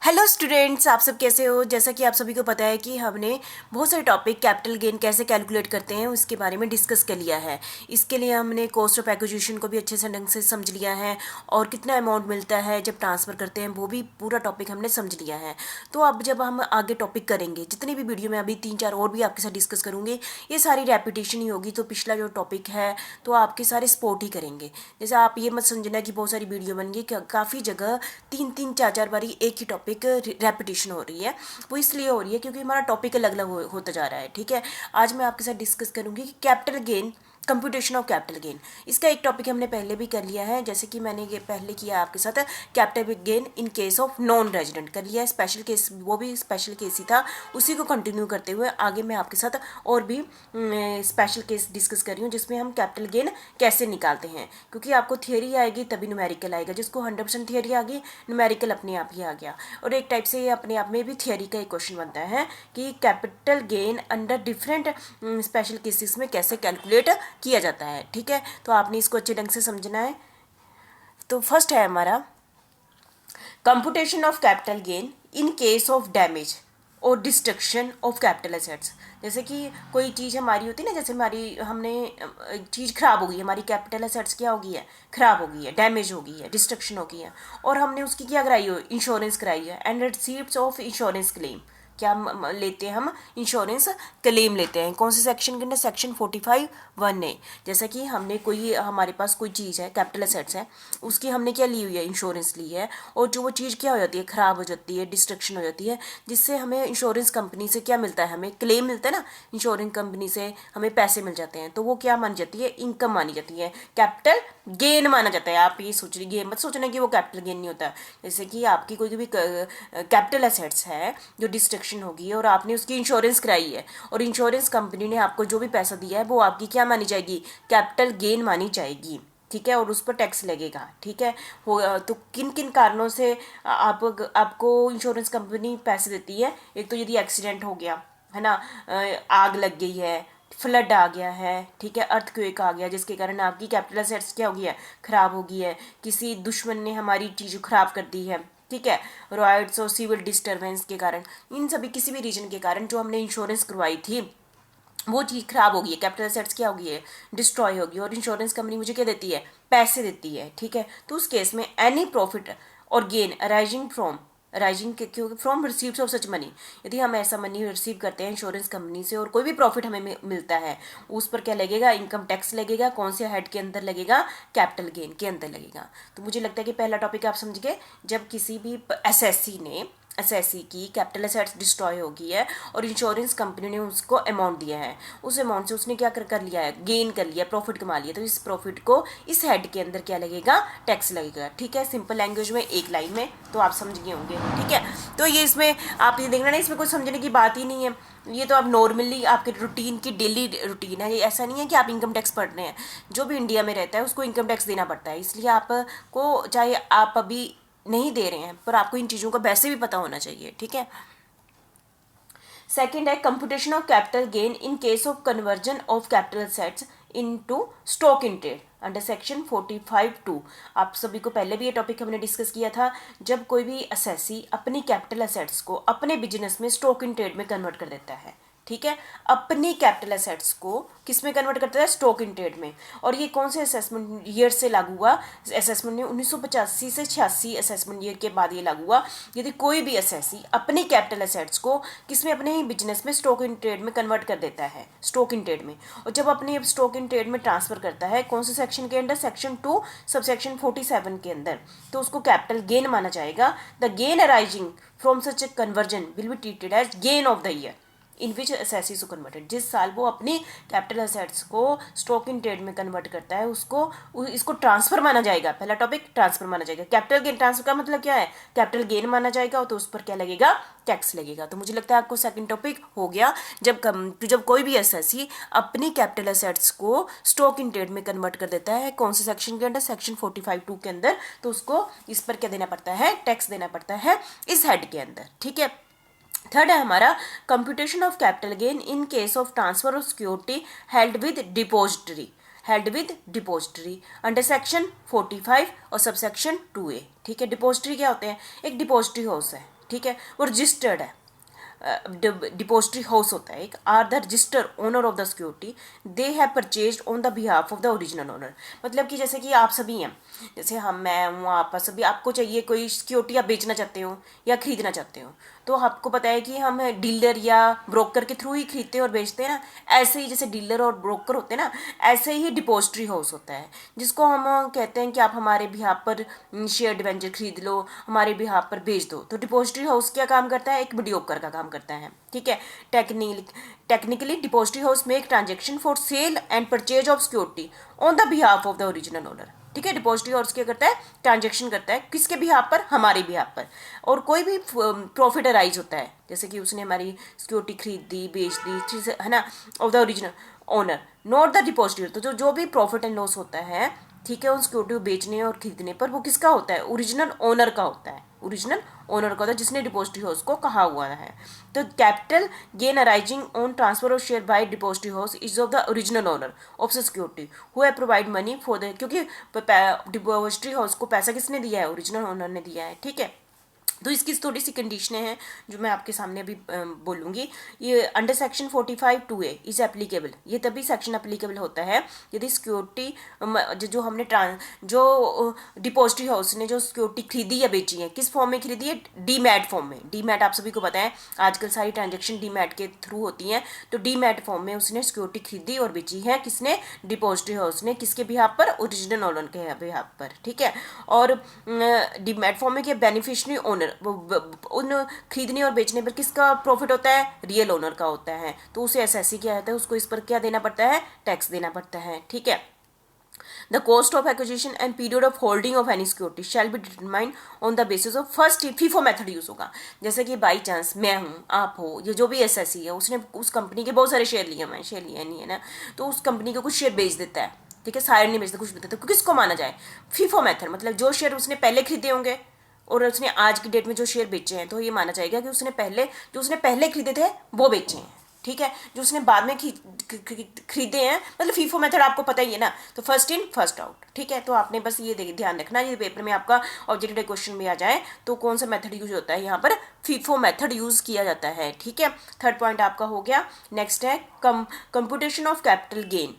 Hello students, आप सब कैसे हो। जैसा कि आप सभी को पता है कि हमने बहुत सारे टॉपिक कैपिटल गेन कैसे कैलकुलेट करते हैं उसके बारे में डिस्कस कर लिया है। इसके लिए हमने कॉस्ट ऑफ एक्विजिशन को भी अच्छे से ढंग से समझ लिया है और कितना अमाउंट मिलता है जब ट्रांसफ़र करते हैं वो भी पूरा टॉपिक हमने समझ लिया है। तो अब जब हम आगे टॉपिक करेंगे, जितनी भी वीडियो में अभी 3-4 और भी आपके साथ डिस्कस करूँगी, ये सारी रेपिटेशन ही होगी। तो पिछला जो टॉपिक है तो आपके सारे स्पोर्ट ही करेंगे। जैसे आप ये मत समझना कि बहुत सारी वीडियो बन गई, काफ़ी जगह 3-3 4-4 बारी एक ही टॉपिक रेपिटेशन हो रही है। वो इसलिए हो रही है क्योंकि हमारा टॉपिक अलग अलग होता जा रहा है। ठीक है, आज मैं आपके साथ डिस्कस करूंगी कि capital gain, computation of capital gain. इसका एक टॉपिक हमने पहले भी कर लिया है, जैसे कि मैंने ये पहले किया आपके साथ capital gain in case of non resident कर लिया है। स्पेशल केस, वो भी स्पेशल केस ही था, उसी को कंटिन्यू करते हुए आगे मैं आपके साथ और भी स्पेशल केस डिस्कस कर रही हूँ जिसमें हम कैपिटल गेन कैसे निकालते हैं। क्योंकि आपको थियोरी आएगी तभी न्यूमेरिकल आएगा। जिसको 100% थियोरी आ गई, न्यूमेरिकल अपने आप ही आ गया। और एक टाइप से ये अपने आप में भी थियोरी का एक क्वेश्चन बनता है कि capital gain under different special cases में कैसे कैलकुलेट किया जाता है। ठीक है, तो आपने इसको अच्छे ढंग से समझना है। तो फर्स्ट है हमारा computation of capital gain in case of damage और डिस्ट्रक्शन ऑफ कैपिटल एसेट्स। जैसे कि कोई चीज़ हमारी होती है ना, जैसे हमारी हमने चीज़ खराब हो गई है, हमारी कैपिटल एसेट्स क्या हो गई है, खराब हो गई है, डैमेज हो गई है, डिस्ट्रक्शन हो गई है, और हमने उसकी क्या कराई हो, इंश्योरेंस कराई है। And receipts of insurance claim, क्या लेते हैं हम, इंश्योरेंस क्लेम लेते हैं। कौन से सेक्शन के अंदर, सेक्शन 45(1) है। जैसा कि हमने कोई, हमारे पास कोई चीज़ है, कैपिटल एसेट्स है, उसकी हमने क्या ली हुई है, इंश्योरेंस ली है, और जो वो चीज़ क्या हो जाती है, ख़राब हो जाती है, डिस्ट्रक्शन हो जाती है, जिससे हमें इंश्योरेंस कंपनी से क्या मिलता है, हमें क्लेम मिलता है ना, इंश्योरेंस कंपनी से हमें पैसे मिल जाते हैं। तो वो क्या मानी जाती है, इनकम मानी जाती है, कैपिटल गेन माना जाता है। आप ये सोच रही, मत सोचना कि वो कैपिटल गेन नहीं होता। जैसे कि आपकी कोई भी कैपिटल एसेट्स है जो डिस्ट्रक्शन होगी और आपने उसकी इंश्योरेंस कराई है, और इंश्योरेंस कंपनी ने आपको जो भी पैसा दिया है वो आपकी क्या मानी जाएगी, कैपिटल गेन मानी जाएगी। ठीक है, और उस पर टैक्स लगेगा। ठीक है, हो तो किन किन कारणों से आपको इंश्योरेंस कंपनी पैसे देती है। एक तो यदि एक्सीडेंट हो गया है ना, आग लग गई है, फ्लड आ गया है, ठीक है, अर्थक्वेक आ गया जिसके कारण आपकी कैपिटल एसेट्स क्या हो गई है, खराब हो गई है, किसी दुश्मन ने हमारी चीज़ खराब कर दी है, ठीक है, रॉयट्स और सिविल डिस्टर्बेंस के कारण, इन सभी किसी भी रीजन के कारण जो हमने इंश्योरेंस करवाई थी वो चीज़ खराब हो गई है, कैपिटल एसेट्स क्या हो गई है, डिस्ट्रॉय होगी, और इंश्योरेंस कंपनी मुझे क्या देती है, पैसे देती है। ठीक है, तो उस केस में एनी प्रॉफिट और गेन अराइजिंग क्यों from receives of such money, यदि हम ऐसा मनी रिसीव करते हैं इंश्योरेंस कंपनी से और कोई भी प्रॉफिट हमें मिलता है, उस पर क्या लगेगा, इनकम टैक्स लगेगा। कौन से हेड के अंदर लगेगा, कैपिटल गेन के अंदर लगेगा। तो मुझे लगता है कि पहला टॉपिक आप समझ गए। जब किसी भी एसएससी की कैपिटल एसेट्स डिस्ट्रॉय हो गई है और इंश्योरेंस कंपनी ने उसको अमाउंट दिया है, उस अमाउंट से उसने क्या कर लिया है, गेन कर लिया, प्रॉफिट कमा लिया, तो इस प्रॉफिट को इस हेड के अंदर क्या लगेगा, टैक्स लगेगा। ठीक है, सिंपल लैंग्वेज में, एक लाइन में, तो आप समझ गए होंगे। ठीक है, तो ये इसमें आप ये देखना ना, इसमें कुछ समझने की बात ही नहीं है। ये तो आप नॉर्मली आपके रूटीन की डेली रूटीन है। ये ऐसा नहीं है कि आप इनकम टैक्स पढ़ रहे हैं। जो भी इंडिया में रहता है उसको इनकम टैक्स देना पड़ता है, इसलिए आपको, चाहे आप अभी नहीं दे रहे हैं, पर आपको इन चीज़ों का वैसे भी पता होना चाहिए। ठीक है, सेकेंड है computation of capital gain in case of conversion of capital assets into stock in trade under section 45(2). आप सभी को पहले भी ये टॉपिक हमने डिस्कस किया था। जब कोई भी असेसी अपनी कैपिटल एसेट्स को अपने बिजनेस में स्टॉक इन ट्रेड में कन्वर्ट कर देता है, ठीक है, अपनी कैपिटल एसेट्स को किस में कन्वर्ट करता है, स्टॉक इन ट्रेड में। और ये कौन से असेसमेंट ईयर से लागू हुआ, असेसमेंट ने 1985 से 86 असेसमेंट ईयर के बाद ये लागू हुआ। यदि कोई भी असेसी अपनी कैपिटल एसेट्स को किस में, अपने ही बिजनेस में स्टॉक इन ट्रेड में कन्वर्ट कर देता है, स्टॉक इन ट्रेड में, और जब अपने स्टॉक इन ट्रेड में ट्रांसफर करता है, कौन से सेक्शन के अंदर, सेक्शन 2 सब सेक्शन 47 के अंदर, तो उसको कैपिटल गेन माना जाएगा। The gain arising from such a conversion will be treated as gain of the year in which assessee converted. जिस साल वो अपनी कैपिटल एसेट्स को स्टॉक इन ट्रेड में कन्वर्ट करता है इसको ट्रांसफर माना जाएगा। पहला टॉपिक ट्रांसफर माना जाएगा। कैपिटल गेन ट्रांसफर का मतलब क्या है, कैपिटल गेन माना जाएगा, तो उस पर क्या लगेगा, टैक्स लगेगा। तो मुझे लगता है आपको सेकंड टॉपिक हो गया। जब कोई भी एसेसी अपनी कैपिटल एसेट्स को स्टॉक इन ट्रेड में कन्वर्ट कर देता है, कौन से सेक्शन के अंदर, सेक्शन 45(2) के अंदर, तो उसको इस पर क्या देना पड़ता है, टैक्स देना पड़ता है इस हेड के अंदर। ठीक है, थर्ड है हमारा computation of capital gain in case of transfer of security held with depository under section 45 और सबसेक्शन 2A। ठीक है, डिपोजिटरी क्या होते हैं, एक डिपोजिटरी हाउस है, ठीक है, वो रजिस्टर्ड है, डिपोजिटरी हाउस होता है एक, are the register owner of the security, they have purchased on the behalf of the original owner. मतलब कि जैसे कि आप सभी हैं, जैसे हम, मैं हूँ, आप सभी, आपको चाहिए कोई सिक्योरिटी, आप बेचना चाहते हो या खरीदना चाहते हो, तो आपको पता है कि हम डीलर या ब्रोकर के थ्रू ही खरीदते हैं और बेचते हैं ना। ऐसे ही जैसे डीलर और ब्रोकर होते हैं ना, ऐसे ही डिपोजिटरी हाउस होता है, जिसको हम कहते हैं कि आप हमारे बिहाफ पर शेयर डिवेंचर खरीद लो, हमारे बिहाफ पर बेच दो। तो डिपोजिटरी हाउस क्या काम करता है? एक मीडियोकर का काम करता है, ठीक है। Technically depository house make transaction for sale and purchase of security on the behalf of the original owner, ठीक है। डिपोजिटरी हाउस क्या करता है? ट्रांजेक्शन करता है, किसके बिहाफ पर? हमारे बिहाफ पर। और कोई भी प्रॉफिट अराइज होता है, जैसे कि उसने हमारी सिक्योरिटी खरीद दी, बेच दी, चीज़ है ना, of the original owner, not the depository. तो जो भी प्रॉफिट एंड लॉस होता है, ठीक है, उन सिक्योरिटी को बेचने और खरीदने पर, वो किसका होता है? ओरिजिनल ओनर का होता है, ओरिजिनल ओनर का होता है, जिसने डिपोजिटरी हाउस को कहा हुआ है। तो capital gain arising on transfer of share by depository house is of the original owner of security who have provide money for the, क्योंकि डिपोजिटरी हाउस को पैसा किसने दिया है? ओरिजिनल ओनर ने दिया है, ठीक है। तो इसकी थोड़ी सी कंडीशनें हैं जो मैं आपके सामने अभी बोलूँगी। ये under section 45(2)(a is applicable, ये तभी सेक्शन एप्लीकेबल होता है यदि सिक्योरिटी जो हमने जो डिपोजिटरी हाउस ने जो सिक्योरिटी खरीदी या बेची है, किस फॉर्म में खरीदी है? डीमैट फॉर्म में। डीमैट आप सभी को पता है, आजकल सारी ट्रांजेक्शन डीमैट के थ्रू होती हैं। तो डीमैट फॉर्म में उसने सिक्योरिटी खरीदी और बेची है, किसने? डिपोजिटरी हाउस ने। किसके बिहाफ पर? ओरिजिनल ओनर के बिहाफ पर, ठीक है। और डीमैट फॉर्म में क्या? बेनिफिशियरी ओनर, उन खरीदने और बेचने पर किसका प्रॉफिट होता है? रियल ओनर का होता है। तो उसे एसएससी क्या होता है? उसको इस पर क्या देना पड़ता है? टैक्स देना पड़ता है, ठीक है। The cost of acquisition and period of holding of any security shall be determined on the basis of first FIFO method use होगा। जैसे कि बाई चांस मैं हूँ, आप हो, ये जो भी एसएससी है, उसने उस कंपनी के बहुत सारे शेयर लिए, मैं शेयर लिया नहीं है ना, तो उस कंपनी को कुछ शेयर बेच देता है, ठीक है, सारे नहीं बेचते, कुछ बेचते, तो किसको माना जाए? फीफो मेथड, मतलब जो शेयर उसने पहले खरीदे होंगे और उसने आज की डेट में जो शेयर बेचे हैं, तो ये माना जाएगा कि उसने पहले खरीदे थे वो बेचे हैं, ठीक है। जो उसने बाद में खरीदे हैं, मतलब फीफो मेथड आपको पता ही है ना, तो फर्स्ट इन फर्स्ट आउट, ठीक है। तो आपने बस ये ध्यान रखना, ये पेपर में आपका ऑब्जेक्टिव क्वेश्चन में आ जाए तो कौन सा मेथड यूज होता है, यहाँ पर फीफो मेथड यूज किया जाता है, ठीक है। थर्ड पॉइंट आपका हो गया। नेक्स्ट है computation of capital gain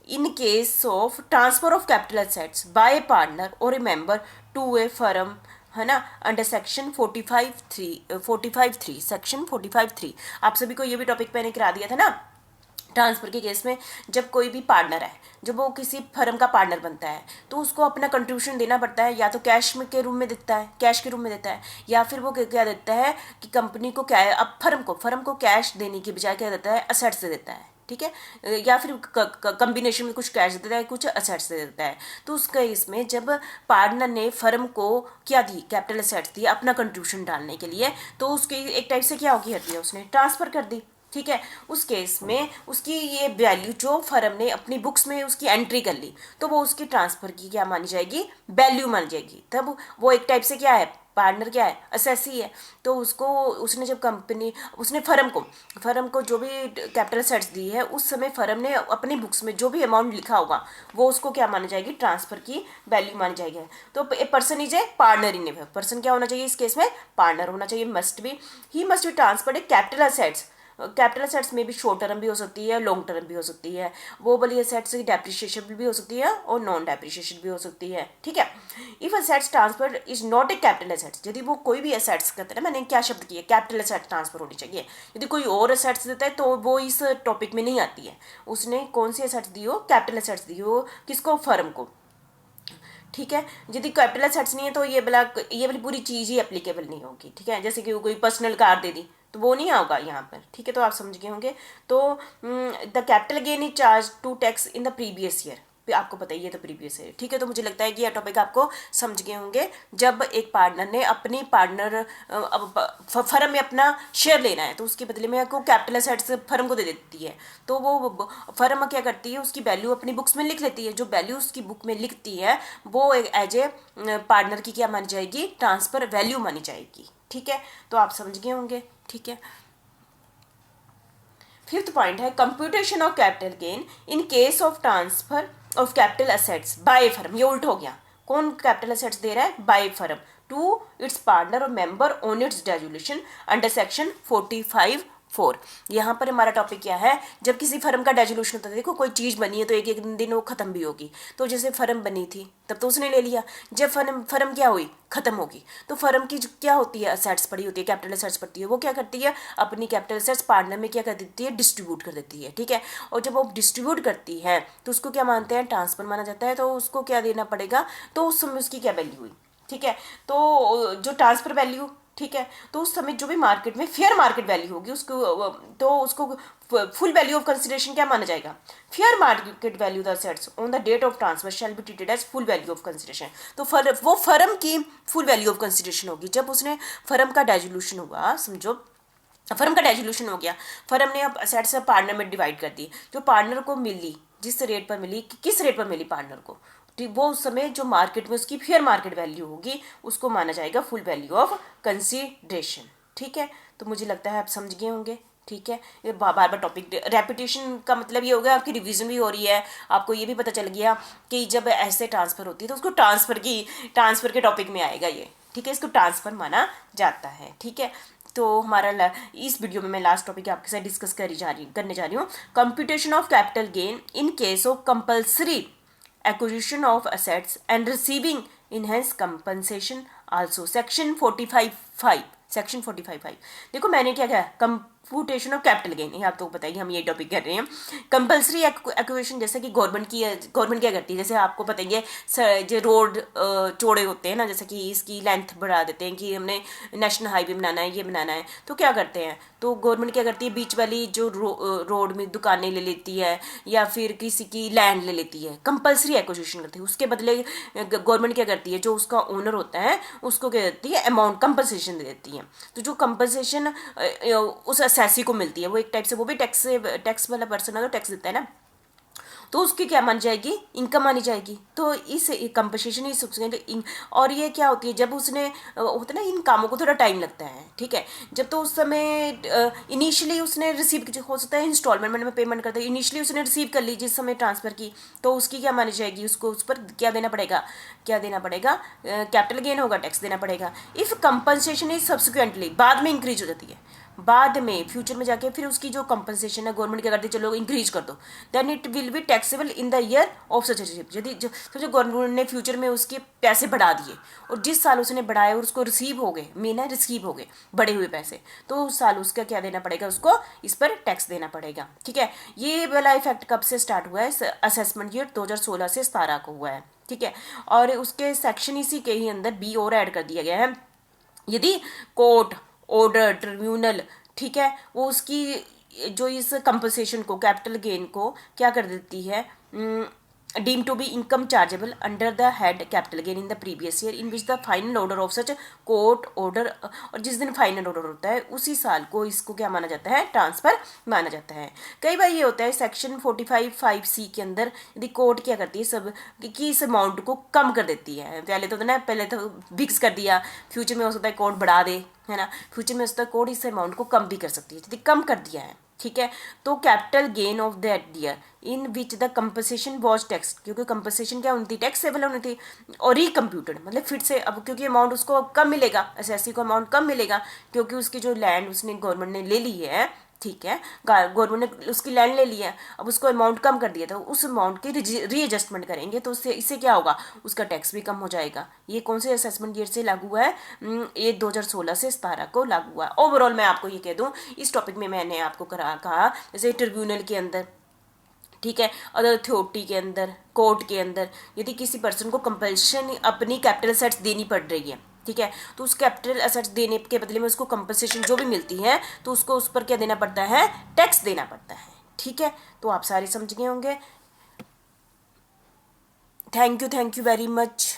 in case of transfer of capital assets by a partner or a member to a firm, है ना, अंडर सेक्शन 45(3) सेक्शन 45(3). आप सभी को ये भी टॉपिक मैंने करा दिया था ना। ट्रांसफर के केस में जब कोई भी पार्टनर है, जब वो किसी फर्म का पार्टनर बनता है, तो उसको अपना कंट्रीब्यूशन देना पड़ता है, या तो कैश में के रूप में देता है, कैश के रूप में देता है, या फिर वो क्या देता है कि कंपनी को क्या है, अब फर्म को कैश देने की बजाय क्या देता है? असेट्स दे देता है, ठीक है, या फिर कम्बिनेशन में कुछ कैश देता है, कुछ असेट्स दे देता है। तो उस केस में जब पार्टनर ने फर्म को क्या दी? कैपिटल असेट्स दी अपना कंट्रीब्यूशन डालने के लिए, तो उसके एक टाइप से क्या हो गया? उसने ट्रांसफर कर दी, ठीक है। उस केस में उसकी ये वैल्यू जो फर्म ने अपनी बुक्स में उसकी एंट्री कर ली, तो वो उसकी ट्रांसफर की क्या मानी जाएगी? वैल्यू मानी जाएगी। तब वो एक टाइप से क्या है? पार्टनर क्या है? असेसी है। तो उसने जब उसने फर्म को जो भी कैपिटल सेट्स दी है, उस समय फर्म ने अपनी बुक्स में जो भी अमाउंट लिखा होगा, वो उसको क्या मानी जाएगी? ट्रांसफर की वैल्यू मानी जाएगी। तो a person is a partner in A, person क्या होना चाहिए इस केस में? पार्टनर होना चाहिए। Must be transferred A capital assets. Capital assets में भी शॉर्ट टर्म भी हो सकती है, लॉन्ग टर्म भी हो सकती है। वो वाली असेट्स की डेप्रिशिएशन भी हो सकती है और नॉन डेप्रिशिएशन भी हो सकती है, ठीक है। If assets transfer is not a capital assets, यदि वो कोई भी असेट्स कहते हैं ना, मैंने क्या शब्द किया? कैपिटल असेट्स ट्रांसफर होनी चाहिए। यदि कोई और असेट्स देता है तो वो इस टॉपिक में नहीं आती है। उसने कौन सी असेट्स दी हो? कैपिटल असेट्स दी हो, किसको? फर्म को, ठीक है। यदि कैपिटल असेट्स नहीं है तो ये वाली पूरी चीज़ ही एप्लीकेबल नहीं होगी, ठीक है। जैसे कि कोई पर्सनल कार दे दी तो वो नहीं होगा यहाँ पर, ठीक है। तो आप समझ गए होंगे। तो the capital gain is charge to tax in the previous year, आपको पता ही है, तो प्रीवियस है, ठीक है। तो मुझे लगता है कि यह टॉपिक आपको समझ गए होंगे। जब एक पार्टनर ने अपनी फर्म में अपना शेयर लेना है, तो उसके बदले में को कैपिटल असेट्स फर्म को दे देती है, तो वो फर्म क्या करती है? उसकी वैल्यू अपनी बुक्स में लिख लेती है। जो वैल्यू उसकी बुक में लिखती है, वो एज ए पार्टनर की क्या मानी जाएगी? ट्रांसफर वैल्यू मानी जाएगी, ठीक है। तो आप समझ गए होंगे, ठीक है। फिफ्थ पॉइंट है computation of capital gain in case of transfer of capital assets by firm. ये उल्ट हो गया। कौन कैपिटल असेट्स दे रहा है? By firm to its partner और member on its dissolution under section 45(4). यहाँ पर हमारा टॉपिक क्या है, जब किसी फर्म का डेजोल्यूशन होता है, देखो कोई चीज़ बनी है तो एक एक दिन वो खत्म भी होगी। तो जैसे फर्म बनी थी तब तो उसने ले लिया, जब फर्म क्या हुई, खत्म होगी, तो फर्म की क्या होती है, असेट्स पड़ी होती है, कैपिटल असेट्स पड़ती है, वो क्या करती है, अपनी कैपिटल असेट्स पार्टनर में क्या कर देती है, डिस्ट्रीब्यूट कर देती है। ठीक है, और जब वो डिस्ट्रीब्यूट करती है तो उसको क्या मानते हैं, ट्रांसफर माना जाता है। तो उसको क्या देना पड़ेगा, तो उस समय उसकी क्या वैल्यू हुई। ठीक है, तो जो ट्रांसफर वैल्यू, ठीक है, तो उस समय जो भी मार्केट में फेयर मार्केट वैल्यू होगी उसको, तो उसको फुल वैल्यू ऑफ कंसिडरेशन क्या माना जाएगा, fair market value the assets on the date of transfer shall be treated as full value of consideration. तो वो फर्म की फुल वैल्यू ऑफ कंसिडरेशन होगी जब उसने फर्म का डाइल्यूशन हुआ, समझो फर्म का डाइल्यूशन हो गया, फर्म ने अब असेट्स पार्टनर में डिवाइड कर दी, जो पार्टनर को मिली, जिस रेट पर मिली, किस रेट पर मिली पार्टनर को, वो उस समय जो मार्केट में उसकी फेयर मार्केट वैल्यू होगी उसको माना जाएगा फुल वैल्यू ऑफ कंसीडरेशन। ठीक है, तो मुझे लगता है आप समझ गए होंगे। ठीक है, ये बार बार टॉपिक रेपिटेशन का मतलब ये हो गया, आपकी रिवीजन भी हो रही है, आपको ये भी पता चल गया कि जब ऐसे ट्रांसफर होती है तो उसको ट्रांसफर के टॉपिक में आएगा ये। ठीक है, इसको ट्रांसफर माना जाता है। ठीक है, तो हमारा इस वीडियो में मैं लास्ट टॉपिक आपके साथ डिस्कस करने जा रही हूँ, computation of capital gain in case of compulsory acquisition of assets and receiving enhanced compensation also section 45(5). Section 45(5) देखो मैंने क्या किया, कंप्यूटेशन ऑफ कैपिटल गेन, ये आप तो बताइए, हम ये टॉपिक कर रहे हैं। कंपल्सरी एक्विजिशन, जैसे कि गवर्नमेंट क्या करती है, जैसे आपको बताइए जो रोड चौड़े होते हैं ना, जैसे कि इसकी लेंथ बढ़ा देते हैं कि हमने नेशनल हाईवे बनाना है, ये बनाना है, तो क्या करते हैं, तो गवर्नमेंट क्या करती है, बीच वाली जो रोड में दुकानें ले लेती है या फिर किसी की लैंड ले लेती है, कंपल्सरी एक्विजिशन करती है। उसके बदले गवर्नमेंट क्या करती है, जो उसका ओनर होता है उसको क्या देती है, अमाउंट कंपनसेशन दे देती है। तो जो कंपनसेशन उस असेसी को मिलती है, वो एक टाइप से, वो भी टैक्स वाला पर्सन है तो टैक्स देता है ना, तो उसकी क्या मानी जाएगी, इनकम मानी जाएगी। तो इस कंपनसेशन ही, और ये क्या होती है, जब उसने होता है ना, इन कामों को थोड़ा टाइम लगता है। ठीक है, जब तो उस समय इनिशियली उसने रिसीव, हो सकता है इंस्टॉलमेंट में पेमेंट करता है, इनिशियली उसने रिसीव कर ली जिस समय ट्रांसफर की, तो उसकी क्या मानी जाएगी, उसको उस पर क्या देना पड़ेगा, कैपिटल गेन होगा, टैक्स देना पड़ेगा। इफ कंपनसेशन इज सब्सिक्वेंटली, बाद में इंक्रीज हो जाती है, बाद में फ्यूचर में जाके फिर उसकी जो कंपनसेशन है गवर्नमेंट क्या करती है, चलो इंक्रीज कर दो, then it will be taxable in the year of such receipt. यदि जो गवर्नमेंट ने फ्यूचर में उसके पैसे बढ़ा दिए और जिस साल उसने बढ़ाए और उसको रिसीव हो गए, मेन है रिसीव हो गए बढ़े हुए पैसे, तो उस साल उसका क्या देना पड़ेगा, उसको इस पर टैक्स देना पड़ेगा। ठीक है, ये वाला इफेक्ट कब से स्टार्ट हुआ है, असेसमेंट ईयर 2016 से 17 को हुआ है। ठीक है, और उसके सेक्शन इसी के ही अंदर बी और ऐड कर दिया गया है, यदि कोर्ट ऑर्डर ट्रिब्यूनल, ठीक है, वो उसकी जो इस कंपनसेशन को, कैपिटल गेन को क्या कर देती है, deem to be income chargeable under the head capital gain in the previous year in which the final order of such court order, और जिस दिन फाइनल ऑर्डर होता है उसी साल को इसको क्या माना जाता है, ट्रांसफर माना जाता है। कई बार ये होता है सेक्शन 45(5)(c) के अंदर, यदि कोर्ट क्या करती है सब कि इस अमाउंट को कम कर देती है, पहले तो फिक्स कर दिया, फ्यूचर में हो सकता है कोर्ट बढ़ा दे, है ना, फ्यूचर में हो सकता है कोर्ट इस अमाउंट को कम भी कर सकती है, यदि कम कर दिया है। ठीक है, तो capital gain of that year in which the compensation was tax, क्योंकि कंपनसेशन क्या होनी थी, टैक्सेबल होनी थी, और रिकम्प्यूटेड मतलब फिर से, अब क्योंकि अमाउंट उसको कम मिलेगा, एसएससी को अमाउंट कम मिलेगा, क्योंकि उसकी जो लैंड उसने गवर्नमेंट ने ले ली है, ठीक है, गवर्नमेंट ने उसकी लैंड ले ली है, अब उसको अमाउंट कम कर दिया था, उस अमाउंट की रीएडजस्टमेंट करेंगे तो इससे क्या होगा, उसका टैक्स भी कम हो जाएगा। ये कौन से असेसमेंट ईयर से लागू हुआ है, ये 2016 से 17 को लागू हुआ है। ओवरऑल मैं आपको ये कह दूँ, इस टॉपिक में मैंने आपको कहा जैसे ट्रिब्यूनल के अंदर, ठीक है, अदर अथॉरिटी के अंदर, कोर्ट के अंदर, यदि किसी पर्सन को कंपल्शन अपनी कैपिटल असेट्स देनी पड़ रही है, ठीक है, तो उस कैपिटल असेट्स देने के बदले में उसको कंपनसेशन जो भी मिलती है तो उसको उस पर क्या देना पड़ता है, टैक्स देना पड़ता है। ठीक है, तो आप सारे समझ गए होंगे। Thank you very much.